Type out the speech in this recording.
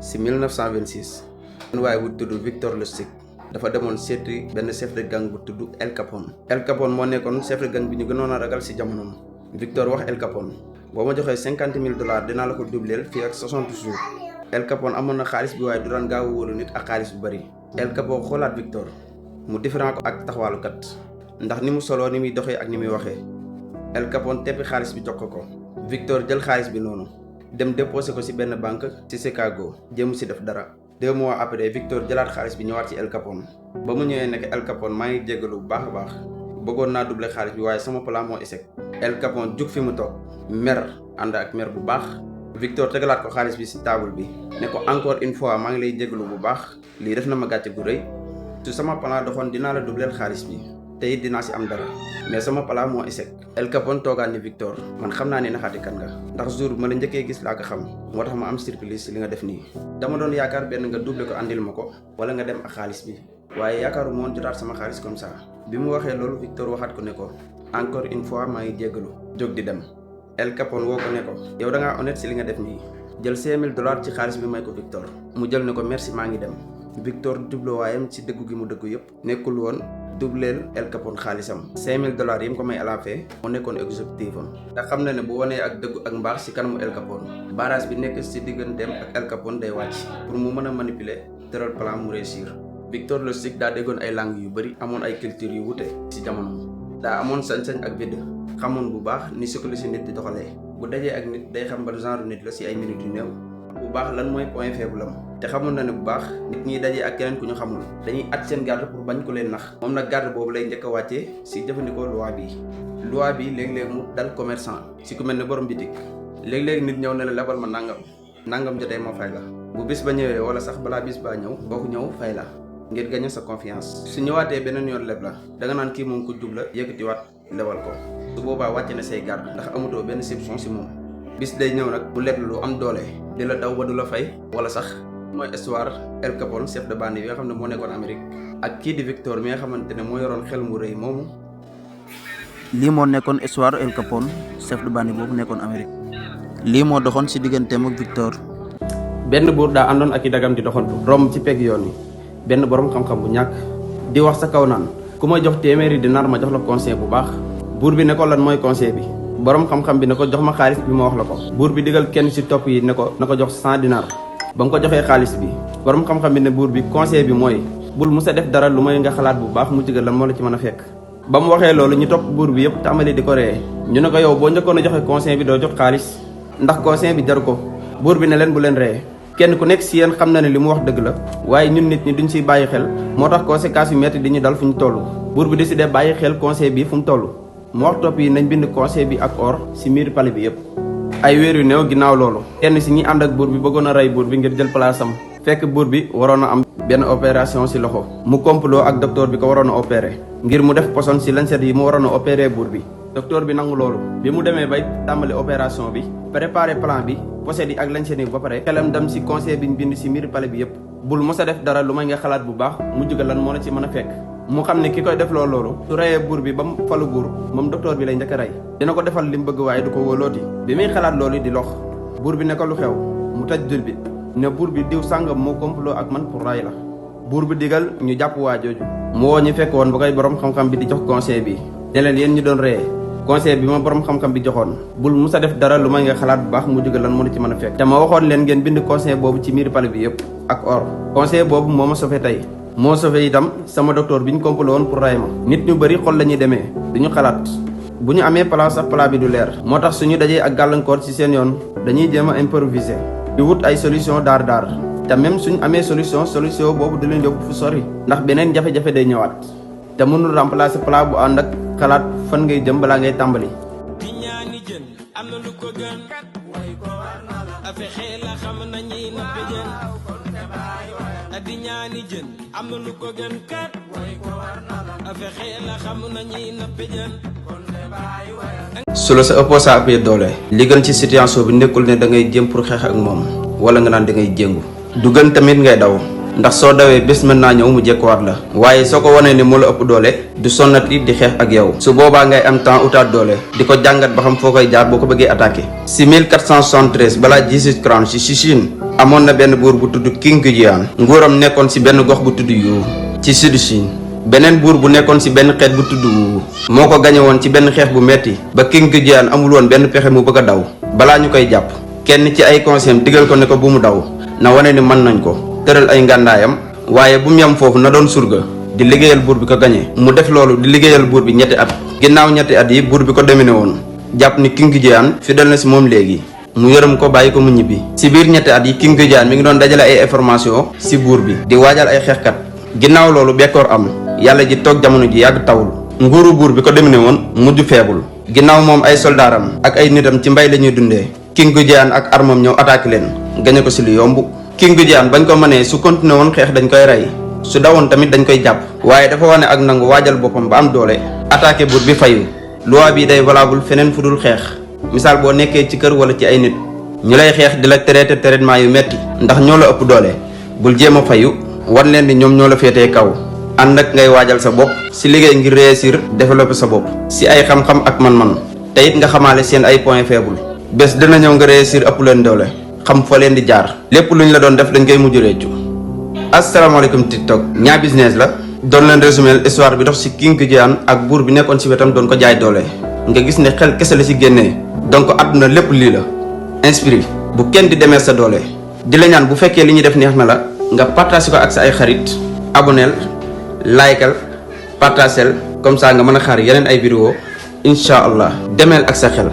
si 1926 benn waaye bu tudd Victor Lustig dafa demoon seeti benn chef de gang bu tudd El Capone. El Capone moo nekkoon chef de gang bi ñu gënoon a ragal si jamonoom. Victor wax El Capone boo ma joxee $50,000 dinaa la ko doubleel fii ak 60 jours. El Capone amoon na xaalis bi waaye du daan gaaw a wóolu nit ak xaalis bu bari. El Capone xoolaat Victor mu différent ko ak taxawaalukat ndax ni mu soloo ni muy doxee ak ni muy waxee. El Capone teppi xaalis bi jox ko. Victor jël xaalis bi noonu dem déposé ko ci benn banque ci Chicago jéemu ci def dara. 2 mois après Victor jëlaat xaalis bi ñëwaat ci El Capone ba mu ñëwee nekk El Capone maa ngi jéggalu bu baax a baax bëggoon naa doubler xaalis bi waaye sama plan moo échec. El Capone jug fi mu toog mer ànd ak mer bu baax. Victor tegalaat ko xaalis bi ci table bi ne ko encore une fois maa ngi lay jéggalu bu baax lii def na ma gàcce gu rëy su sama plan doxoon dinaa la doubleel xaalis bi te it dinaa ci am dara mais sama plan moo échec. El Capone toogaan ni Victor man xam naa ne naxaati kan nga ndax jour ma la njëkkee gis laa ko xam moo tax ma am surprise li nga def nii. dama doon yaakaar benn nga doublé ko andil ma ko wala nga dem ak xaalis bi waaye yaakaaru moon jotaat sama xaalis comme ça. bi mu waxee loolu Victor waxaat ko ne ko encore une fois maa ngi jéggalu jóg di dem. El Capone woo ko ne ko yow da ngaa honnête si li nga def nii jël $5,000 ci xaalis bi may ko Victor mu jël ne ko merci maa ngi dem. Victor jublu waayam ci dëggu gi mu dëggu yëpp nekkul woon doubleel El Capone xaalisam. $5,000 yi mu ko may à la fin moo nekkoon objectif am ndax xam na ne bu wanee ak dëggu ak mbaax ci kanamu El Capone barrage bi nekk ci digganteem ak El Capone day wàcc pour mu mën a manipuler tëral plan mu réussir. Victor Lustig daa déggoon ay langues yu bëri amoon ay culture yu wute ci jamono daa amoon sañ-sañ ak vide xamoon bu baax ni psychologie nit di doxalee bu dajee ak nit day xam ban genre nit la ci ay minutes yu néew bu baax lan mooy point faible am te xamoon na ne bu baax nit ñi dajee ak keneen ku ñu xamul dañuy at seen garde pour bañ ko leen nax moom nag garde boobu lay njëkk a wàccee ci jëfandikoo loi bi léeg-léeg mu dal commerçant ci ku mel ne borom bitik léeg-léeg nit ñëw ne la lebal ma nangam jotee ma fay la bu bis ba ñëwee wala sax balaa bis baa ñëw boo ko ñëw fay la ngir gagner sa confiance. su ñëwaatee beneen yoon leb la danga naan kii moom ko jub la yëkkatiwaat lebal ko su boobaa wàcce na say garde ndax amatoo benn soupçon ci moom. bis day ñëw nag bu leb lu am doole di la daw ba du la fay wala sax mooy histoire El Capone chef de bande bi nga xam ne moo nekkoon Amérique ak kii di Victor mi nga xamante ne moo yoroon xel mu rëy moomu. lii moo nekkoon histoire El Capone chef de bande boobu nekkoon Amérique lii moo doxoon ci digganteem ak Victor. benn buur daa àndoon ak i dagam di doxantu romb ci pegg yoon wi benn borom xam-xam bu ñàkk di wax sa kaw naan ku ma jox $100 ma jox la conseil bu baax. buur bi ne ko lan mooy conseil bi. borom xam-xam bi ne ko jox ma xaalis bi ma wax la ko. buur bi digal kenn ci topp yi ne ko na ko jox $100 ba nga ko joxee xaalis bi borom xam-xam bi ne buur bi conseil bi mooy bul musa def dara lu may nga xalaat bu baax mu jigal lan moo la ci mën a fekk. ba mu waxee loolu ñu topp buur bi yëpp tàmbali di ko ree ñu ne ko yow boo njëkkoon a joxe conseil bi doo jox xaalis ndax conseil bi jaru ko. buur bi ne leen bu leen ree kenn ku nekk ci yéen xam na ne li mu wax dëgg la waaye ñun nit ñi duñ ciy bàyyi xel moo tax conséquences yu metti di ñu dal fu ñu toll. buur bi décidé bàyyi xel conseil bi fu mu toll mu wax topp yi nañ bind conseil bi ak or ci miir palais bi yëpp. ay weer yu néew ginnaaw loolu kenn ci ñi ànd ak buur bi bëggoon a rey buur bi ngir jël place am fekk buur bi waroon a am benn opération ci loxo mu complot ak docteur bi ko waroon a opéré ngir mu def poson ci lancette yi mu waroon a opéré buur bi. docteur bi nangu loolu bi mu demee bay tàmbali opération bi préparé plan bi pochette yi ak lancette yi ba pare xelam dem ci conseil bi ñu bind ci miir palais bi yëpp bul mos a def dara lu may nga xalaat bu baax mu jóge lan moo la ci mën a fekk. mu xam ne ki koy def loolu su reyee buur bi ba mu falu buur moom docteur bi lay njëkk a rey dina ko defal li mu bëgg waaye du ko wóolooti. bi muy xalaat loolu di lox buur bi ne ko lu xew mu taj dul bi ne buur bi diw sàngam moo complot ak man pour ray la. buur bi digal ñu jàpp waa jooju mu woo ñu fekk woon ba koy borom xam-xam bi di jox conseil bi ne leen yéen ñu doon reyee conseil bi ma borom xam-xam bi joxoon bul musa def dara lu may nga xalaat bu baax mu jóge lan moo la ci mën a fekk. te ma waxoon leen ngeen bind conseil boobu ci miir palais bi yëpp ak or conseil boobu moo ma sauvé tey moo sauvé itam sama docteur bi ñu complot woon pour ray ma. nit ñu bëri xol la ñuy demee duñu xalaat bu ñu amee plan sax plan bi du leer moo tax suñu dajee ak gàllankoor ci seen yoon dañuy jéem a improviser di wut ay solution daar te même suñu amee solution boobu du leen yóbbu fu sori ndax beneen jafe-jafe day ñëwaat te mënul remplacer plan bu ànd ak xalaat fan ngay jëm balaa ngay tàmbali. di ñaani jën am na lu ko gën kat a fexe la xam nañuy nappe jën su la sa opposant appee doole li gën ci situation bi nekkul ne da ngay jéem pour xeex ak moom wala nga naan da ngay jéngu du gën tamit ngay daw ndax soo dawee bés mën naa ñëw mu jekkuwaat la waaye soo ko wanee ni moo la ëpp doole du sonnati di xeex ak yow su boobaa ngay am temps utaat doole di ko jàngat ba xam foo koy jaar boo ko bëggee attaqué. si 1473 balaa Jésus-Christ ci Chine amoon na benn buur bu tudd King Kujiyaan nguuram nekkoon ci benn gox bu tudd Yu ci sud Chine. beneen buur bu nekkoon ci benn xeet bu tudd Wu moo ko gañe woon ci benn xeex bu metti ba King Kujiyaan amul woon benn pexe mu bëgg a daw. balaa ñu koy jàpp kenn ci ay conseillers digal ko ne ko bu mu daw na wane ni mën nañ ko tëral ay ngàndaayam waaye bu mu yam foofu na doon surga di liggéeyal buur bi ko gañe mu def loolu di liggéeyal buur bi ñetti at. ginnaaw ñetti at yi buur bi ko domine woon jàpp ni King Kujiyaan fidèle na ci moom léegi mu yërëm ko bàyyi ko mu ñibbi. ci biir ñetti at yi King Kujiyaan mi ngi doon dajale ay information ci buur bi di waajal ay xeexkat. ginnaaw loolu bekkoor am yàlla ji toog jamono ji yàgg tawul nguuru buur bi ko domine woon mujj feebul. ginnaaw moom ay soldaaram ak ay nitam ci mbay la ñuy dundee King Kujiyaan ak armam ñëw attaqué leen gañe ko ci lu yomb. King Kujiyaan bañ ko mënee su continué woon xeex dañ koy rey su dawoon tamit dañ koy jàpp waaye dafa wane ak nangu waajal boppam ba am doole attaqué buur bi fayu. loi bi day valable feneen fu dul xeex misaal boo nekkee ci kër wala ci ay nit ñu lay xeex di la traité traitement yu metti ndax ñoo la ëpp doole bul jéem a fayu wan leen ni ñoom ñoo la féetee kaw. ànd ak ngay waajal sa bopp ci liggéey ngir réussir développer sa bopp ci ay xam-xam ak man-man te it nga xamaale seen ay points faibles bés dina ñëw nga réussir ëpp leen doole xam fa leen di jaar lépp lu ñu la doon def dañ koy mujj réccu. asalaamaaleykum TikTok Nia Business la doon leen résumé histoire bi dox ci King Kujiyaan ak buur bi nekkoon ci wetam doon ko jaay doole nga gis ne xel kese la ci génnee donc àdduna lépp lii la inspiré bu kenn di demee sa doole. di la ñaan bu fekkee li ñuy def neex na la nga partage ko ak sa ay xarit aboneel likal partagel comme ça nga mën a xaar yeneen ay vidéo incha allah demeel ak sa xel.